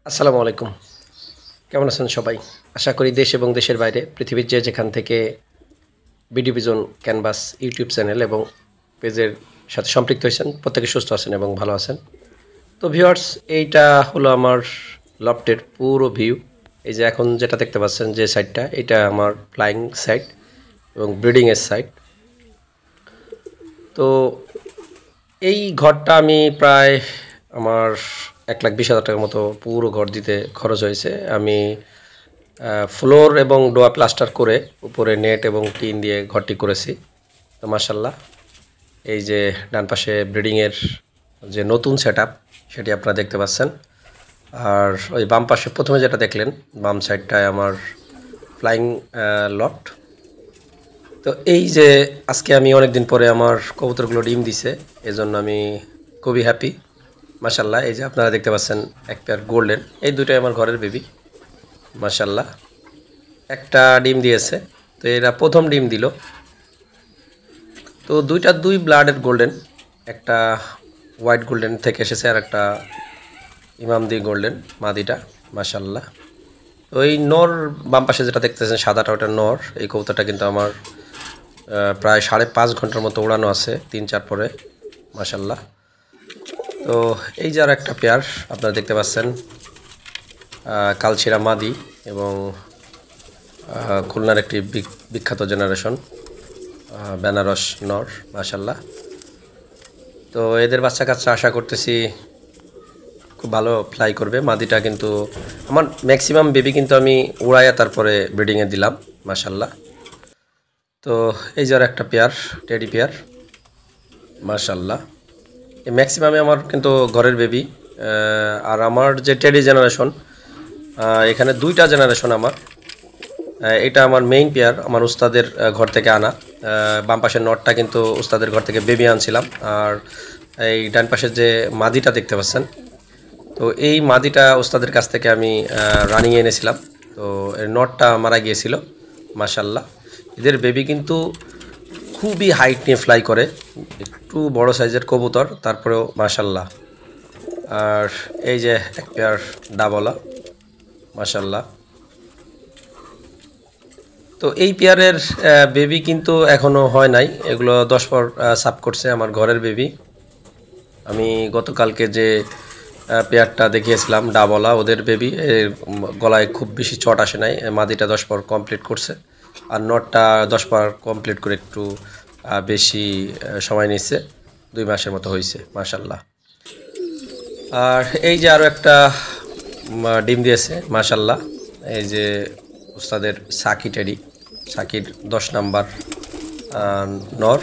আসসালামু আলাইকুম। কেমন আছেন সবাই? আশা করি দেশ এবং দেশের বাইরে পৃথিবীর যে যেখান থেকে BD vision canvas YouTube channel এবং পেজের সাথে সম্পৃক্ত হয়েছেন প্রত্যেকে সুস্থ আছেন এবং ভালো আছেন। তো ভিউয়ার্স, এইটা হলো আমার লফটের পুরো ভিউ। এই যে এখন যেটা দেখতে পাচ্ছেন যে সাইডটা, এটা আমার ফ্লাইং সাইড এবং ব্রিডিংয়ের সাইড। তো এই ঘরটা আমি প্রায় আমার 1,20,000 টাকার মতো পুরো ঘর দিতে খরচ হয়েছে। আমি ফ্লোর এবং ডোয়া প্লাস্টার করে উপরে নেট এবং টিন দিয়ে ঘরটি করেছি। তো মাশাল্লাহ, এই যে ডান পাশে ব্রিডিংয়ের যে নতুন সেটআপ সেটি আপনারা দেখতে পাচ্ছেন। আর ওই বাম পাশে প্রথমে যেটা দেখলেন বাম সাইডটায় আমার ফ্লাইং লফট। তো এই যে আজকে আমি অনেক দিন পরে আমার কবুতরগুলো ডিম দিছে, এজন্য আমি খুবই হ্যাপি। মাশাল্লাহ, এই যে আপনারা দেখতে পাচ্ছেন এক পেয়ার গোল্ডেন, এই দুটোই আমার ঘরের বেবি। মাশাল্লাহ, একটা ডিম দিয়েছে, তো এরা প্রথম ডিম দিল। তো দুই ব্লাডের গোল্ডেন, একটা হোয়াইট গোল্ডেন থেকে এসেছে আর একটা ইমামদি গোল্ডেন মাদিটা। মাশাল্লাহ, তো এই নর বাম পাশে যেটা দেখতেছেন সাদাটা, ওটা নর। এই কবুতরটা কিন্তু আমার প্রায় 5.5 ঘন্টার মতো উড়ানো আছে 3-4 পরে। মাশাল্লাহ, তো এই যে আর একটা পেয়ার আপনারা দেখতে পাচ্ছেন, কালচিরা মাদি এবং খুলনার একটি বিখ্যাত জেনারেশন বেনারস নর। মাশাল্লাহ, তো এদের বাচ্চা কাচ্চা আশা করতেছি খুব ভালো ফ্লাই করবে। মাদিটা কিন্তু আমার ম্যাক্সিমাম বেবি কিন্তু আমি উড়াইয়া তারপরে ব্রিডিংয়ে দিলাম। মাশাল্লাহ, তো এই যে আর একটা পেয়ার টেডি পেয়ার। মাশাল্লাহ, এই ম্যাক্সিমামে আমার কিন্তু ঘরের বেবি। আর আমার যে টেডি জেনারেশন, এখানে 2টা জেনারেশন আমার। এটা আমার মেইন পেয়ার, আমার উস্তাদের ঘর থেকে আনা। বাম পাশের নটটা কিন্তু উস্তাদের ঘর থেকে বেবি আনছিলাম। আর এই ডান পাশের যে মাদিটা দেখতে পাচ্ছেন, তো এই মাদিটা উস্তাদের কাছ থেকে আমি রানিংয়ে এনেছিলাম। তো এর নটটা মারা গিয়েছিল। মাশাল্লাহ, এদের বেবি কিন্তু খুবই হাইট নিয়ে ফ্লাই করে, একটু বড় সাইজের কবুতর, তারপরেও মাশাল্লাহ। আর এই যে এক পেয়ার ডাবলা। মাশাল্লাহ, তো এই পেয়ারের বেবি কিন্তু এখনও হয় নাই, এগুলো 10 পর সাপ করছে আমার ঘরের বেবি। আমি গতকালকে যে পেয়ারটা দেখিয়েছিলাম ডাবলা, ওদের বেবি গলায় খুব বেশি চট আসে নাই, মাদিটা 10 পর কমপ্লিট করছে। আর নটটা 10 পর কমপ্লিট করে একটু বেশি সময় নিচ্ছে, 2 মাসের মতো হয়েছে। মাশাল্লাহ, আর এই যে আরও একটা ডিম দিয়েছে। মাশাল্লাহ, এই যে উস্তাদের সাকি টেডি, সাকির 10 নাম্বার নর।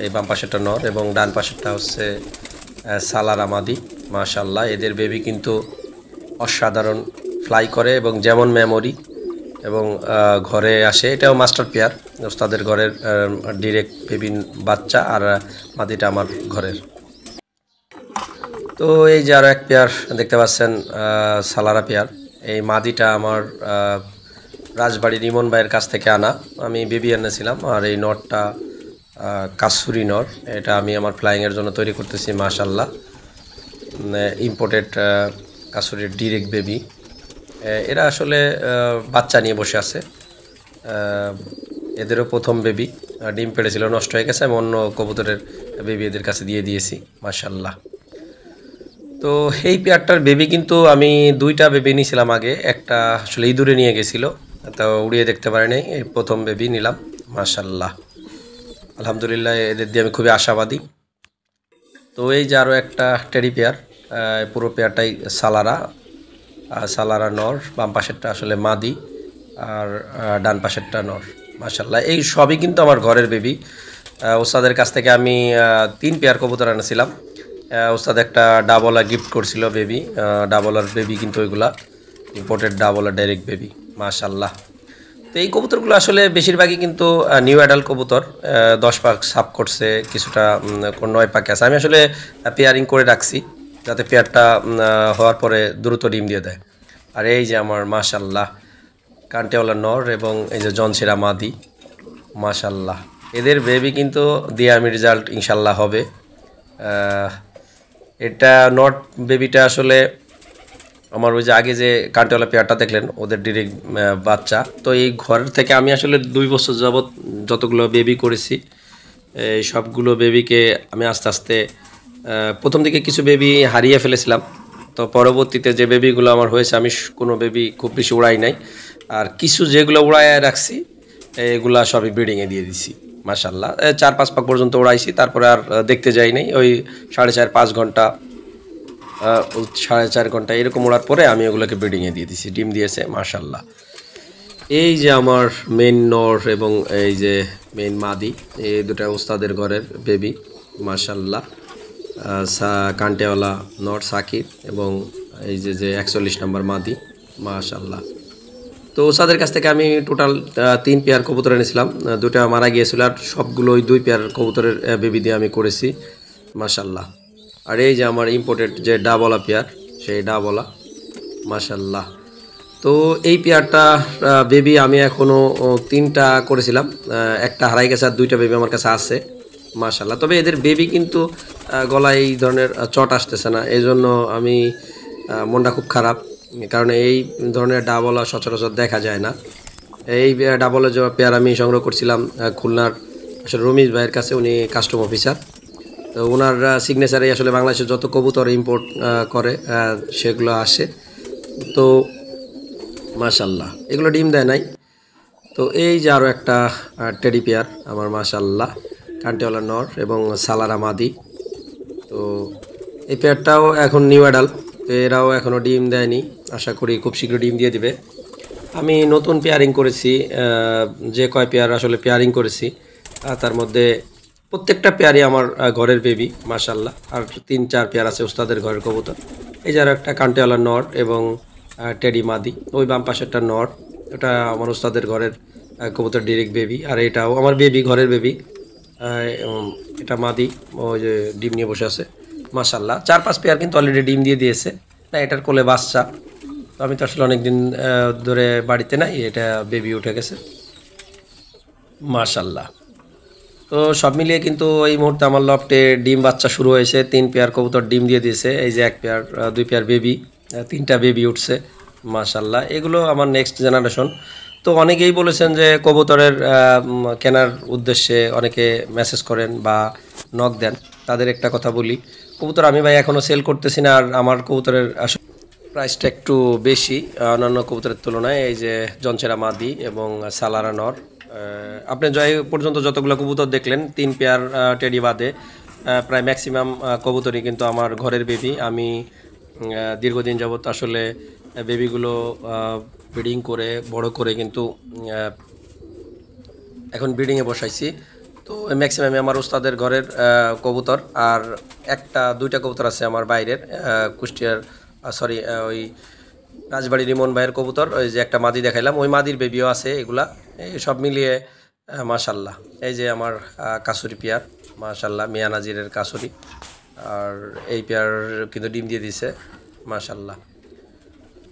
এই বাম পাশেরটা নর এবং ডান পাশেরটা হচ্ছে সালারা মাদি। মাশাল্লাহ, এদের বেবি কিন্তু অসাধারণ ফ্লাই করে এবং যেমন মেমোরি এবং ঘরে আসে। এটাও মাস্টার পেয়ার, ওস্তাদের ঘরের ডিরেক্ট বেবি বাচ্চা, আর মাদিটা আমার ঘরের। তো এই যে আরও এক পেয়ার দেখতে পাচ্ছেন সালারা পেয়ার। এই মাদিটা আমার রাজবাড়ির ইমন ভাইয়ের কাছ থেকে আনা, আমি বেবি এনেছিলাম। আর এই নটটা কাসুরি নর, এটা আমি আমার ফ্লাইংয়ের জন্য তৈরি করতেছি। মাশাল্লাহ, ইম্পোর্টেড কাসুরির ডিরেক্ট বেবি। এরা আসলে বাচ্চা নিয়ে বসে আছে, এদেরও প্রথম বেবি ডিম পেড়েছিল, নষ্ট হয়ে গেছে। আমি অন্য কবুতরের বেবি এদের কাছে দিয়ে দিয়েছি। মাশাল্লাহ, তো এই পেয়ারটার বেবি কিন্তু আমি 2টা বেবি নিয়েছিলাম আগে, একটা আসলে ইঁদুরে নিয়ে গেছিলো, তো উড়িয়ে দেখতে পারিনি, এই প্রথম বেবি নিলাম। মাশাল্লাহ, আলহামদুলিল্লাহ, এদের দিয়ে আমি খুবই আশাবাদী। তো এই যে আরও একটা টেডি পেয়ার, পুরো পেয়ারটাই সালারা, সালারা নর। বাম পাশেরটা আসলে মাদি আর ডান পাশেরটা নর। মাশাল্লাহ, এই সবই কিন্তু আমার ঘরের বেবি। ওস্তাদের কাছ থেকে আমি 3 পেয়ার কবুতর এনেছিলাম। ওস্তাদ একটা ডাবলা গিফট করছিল বেবি, ডাবলার বেবি কিন্তু ওইগুলা ইম্পোর্টেড ডাবলা ডাইরেক্ট বেবি। মাশাল্লাহ, তো এই কবুতরগুলো আসলে বেশিরভাগই কিন্তু নিউ অ্যাডাল্ট কবুতর, 10 পাক সাপ করছে, কিছুটা 9 পাকে আছে। আমি আসলে পেয়ারিং করে রাখছি যাতে পেয়ারটা হওয়ার পরে দ্রুত ডিম দিয়ে দেয়। আর এই যে আমার মাশাল্লাহ কান্টেওয়ালা নর এবং এই যে জনসেরা মাদি। মাশাল্লাহ, এদের বেবি কিন্তু দিয়ে আমি রেজাল্ট ইনশাল্লাহ হবে। এটা নট বেবিটা আসলে আমার ওই যে আগে যে কান্টিওয়ালা পেয়ারটা দেখলেন ওদের ডিরেক্ট বাচ্চা। তো এই ঘর থেকে আমি আসলে 2 বছর যাবৎ যতগুলো বেবি করেছি এই সবগুলো বেবিকে আমি আস্তে আস্তে প্রথম দিকে কিছু বেবি হারিয়ে ফেলেছিলাম। তো পরবর্তীতে যে বেবিগুলো আমার হয়েছে আমি কোনো বেবি খুব বেশি উড়াই নাই, আর কিছু যেগুলো উড়ায় রাখছি এগুলা সবই ব্রিডিংয়ে দিয়ে দিছি মাশাল্লাহ। 4-5 পাক পর্যন্ত উড়াইছি, তারপরে আর দেখতে যাই নাই। ওই 4.5-5 ঘন্টা 4.5 ঘন্টা এরকম ওড়ার পরে আমি ওগুলোকে ব্রিডিংয়ে দিয়ে দিছি, ডিম দিয়েছে মাশাল্লাহ। এই যে আমার মেইন নর এবং এই যে মেইন মাদি, এই দুটা ওস্তাদের ঘরের বেবি মাশাল্লাহ। কান্টেওয়ালা নর সাকিব এবং এই যে 41 নম্বর মাদি মাশাল্লাহ। তো ওস্তাদের কাছ থেকে আমি টোটাল 3 পেয়ার কবুতর এনেছিলাম, 2টা মারা গিয়েছিল, আর সবগুলো ওই 2 পেয়ার কবুতরের বেবি দিয়ে আমি করেছি মাশাল্লাহ। আর এই যে আমার ইম্পোর্টেড যে ডাবলা পেয়ার, সেই ডাবলা মাশাল্লাহ। তো এই পেয়ারটা বেবি আমি এখনও 3টা করেছিলাম, একটা হারাই গেছে আর 2টা বেবি আমার কাছে আছে মাশাল্লাহ। তবে এদের বেবি কিন্তু গলায় এই ধরনের চট আসতেছে না, এই জন্য আমি মনটা খুব খারাপ, কারণ এই ধরনের ডাবলা সচরাচর দেখা যায় না। এই ডাবলের যে পেয়ার আমি সংগ্রহ করছিলাম খুলনার আসলে রমিজ ভাইয়ের কাছে, উনি কাস্টম অফিসার। তো ওনার সিগনেচারে আসলে বাংলাদেশে যত কবুতর ইম্পোর্ট করে সেগুলো আসে। তো মাশাল্লাহ এগুলো ডিম দেয় নাই। তো এই যে আরও একটা টেডি পেয়ার আমার মাশাল্লাহ, কান্টিওয়ালা নর এবং সালারা মাদি। তো এই পেয়ারটাও এখন নিউ অ্যাডাল্ট, তো এরাও এখনও ডিম দেয়নি, আশা করি খুব শীঘ্র ডিম দিয়ে দিবে। আমি নতুন পেয়ারিং করেছি, যে কয় পেয়ার আসলে পেয়ারিং করেছি তার মধ্যে প্রত্যেকটা পেয়ারই আমার ঘরের বেবি মাশাল্লাহ। আর 3-4 পেয়ার আছে ওস্তাদের ঘরের কবুতর। এই যে আরও একটা কান্টিওয়ালা নর এবং টেডি মাদি, ওই বাম পাশেরটা নর, ওটা আমার ওস্তাদের ঘরের কবুতর ডিরেক্ট বেবি, আর এটাও আমার বেবি, ঘরের বেবি। এটা মাদি, ওই যে ডিম নিয়ে বসে আছে মাশাল্লাহ। 4-5 পেয়ার কিন্তু অলরেডি ডিম দিয়ে দিয়েছে, না এটার কোলে বাচ্চা। তো আমি তো আসলে অনেকদিন ধরে বাড়িতে নাই, এটা বেবি উঠে গেছে মাশাল্লাহ। তো সব মিলিয়ে কিন্তু এই মুহূর্তে আমার লফটে ডিম বাচ্চা শুরু হয়েছে, 3 পেয়ার কবুতর ডিম দিয়ে দিয়েছে। এই যে 1 পেয়ার 2 পেয়ার বেবি, 3টা বেবি উঠছে মাশাল্লাহ। এগুলো আমার নেক্সট জেনারেশন। তো অনেকেই বলেছেন যে কবুতরের কেনার উদ্দেশ্যে অনেকে মেসেজ করেন বা নক দেন, তাদের একটা কথা বলি, কবুতর আমি ভাই এখনও সেল করতেছি না, আর আমার কবুতরের প্রাইসটা একটু বেশি অন্যান্য কবুতরের তুলনায়। এই যে জনচেরা মাদি এবং সালারা নর, আপনি জয় পর্যন্ত যতগুলো কবুতর দেখলেন 3 পেয়ার টেডি বাদে প্রায় ম্যাক্সিমাম কবুতরই কিন্তু আমার ঘরের বেবি। আমি দীর্ঘদিন যাবত আসলে বেবিগুলো ব্রিডিং করে বড় করে কিন্তু এখন ব্রিডিংয়ে বসাইছি। তো ম্যাক্সিমামই আমার ওস্তাদের ঘরের কবুতর, আর 1-2টা কবুতর আছে আমার বাইরের কুষ্টিয়ার সরি ওই রাজবাড়ি রিমন ভাইয়ের কবুতর, ওই যে একটা মাদি দেখাইলাম ওই মাদির বেবিও আছে। এগুলা এই সব মিলিয়ে মাশাল্লাহ। এই যে আমার কাসুরি পেয়ার মাশাল্লাহ, মিয়া নাজিরের কাসুরি, আর এই পেয়ার কিন্তু ডিম দিয়ে দিছে মাশাল্লাহ।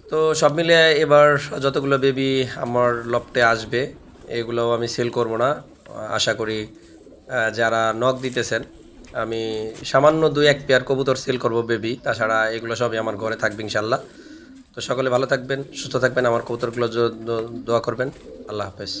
তো সব মিলিয়ে এবার যতগুলো বেবি আমার লফটে আসবে এগুলো আমি সেল করব না, আশা করি যারা নক দিতেছেন আমি সামান্য 2-1 পেয়ার কবুতর সেল করব বেবি, তাছাড়া এগুলো সবই আমার ঘরে থাকবে ইনশাল্লাহ। তো সকলে ভালো থাকবেন, সুস্থ থাকবেন, আমার কবুতরগুলো দোয়া করবেন। আল্লাহ হাফেজ।